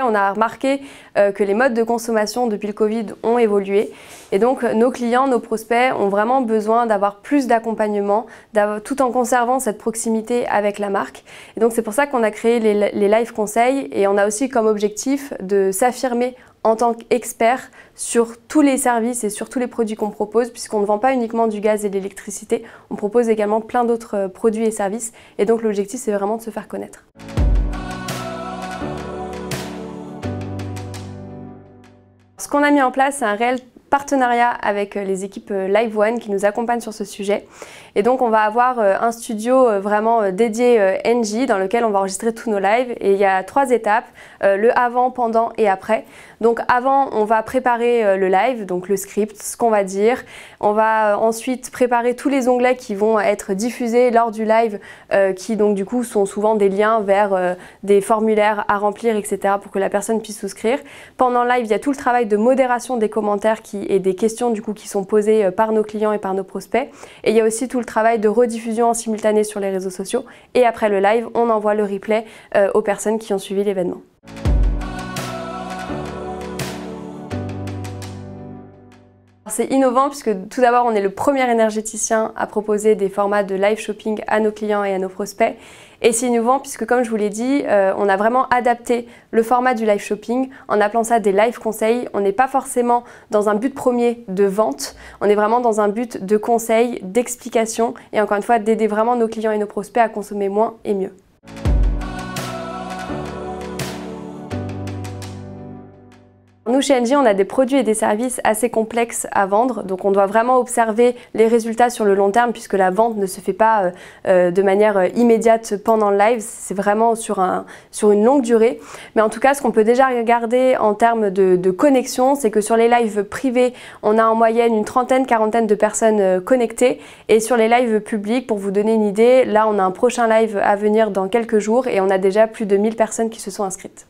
on a remarqué que les modes de consommation depuis le Covid ont évolué. Et donc nos clients, nos prospects ont vraiment besoin d'avoir plus d'accompagnement, tout en conservant cette proximité avec la marque. Et donc c'est pour ça qu'on a créé les live conseils et on a aussi comme objectif de s'affirmer en tant qu'expert sur tous les services et sur tous les produits qu'on propose, puisqu'on ne vend pas uniquement du gaz et de l'électricité, on propose également plein d'autres produits et services. Et donc l'objectif, c'est vraiment de se faire connaître. Ce qu'on a mis en place, c'est un réel partenariat avec les équipes LiveOne qui nous accompagnent sur ce sujet. Et donc on va avoir un studio vraiment dédié Engie dans lequel on va enregistrer tous nos lives. Et il y a 3 étapes, le avant, pendant et après. Donc avant, on va préparer le live, donc le script, ce qu'on va dire. On va ensuite préparer tous les onglets qui vont être diffusés lors du live, qui donc du coup sont souvent des liens vers des formulaires à remplir, etc. pour que la personne puisse souscrire. Pendant le live, il y a tout le travail de modération des commentaires et des questions du coup qui sont posées par nos clients et par nos prospects. Et il y a aussi tout le travail de rediffusion en simultané sur les réseaux sociaux. Et après le live, on envoie le replay aux personnes qui ont suivi l'événement. C'est innovant puisque tout d'abord on est le premier énergéticien à proposer des formats de live shopping à nos clients et à nos prospects. Et c'est innovant puisque comme je vous l'ai dit, on a vraiment adapté le format du live shopping en appelant ça des live conseils. On n'est pas forcément dans un but premier de vente, on est vraiment dans un but de conseil, d'explication et encore une fois d'aider vraiment nos clients et nos prospects à consommer moins et mieux. Nous, chez Engie, on a des produits et des services assez complexes à vendre, donc on doit vraiment observer les résultats sur le long terme puisque la vente ne se fait pas de manière immédiate pendant le live, c'est vraiment sur une longue durée. Mais en tout cas, ce qu'on peut déjà regarder en termes de connexion, c'est que sur les lives privés, on a en moyenne une trentaine, quarantaine de personnes connectées. Et sur les lives publics, pour vous donner une idée, là on a un prochain live à venir dans quelques jours et on a déjà plus de 1000 personnes qui se sont inscrites.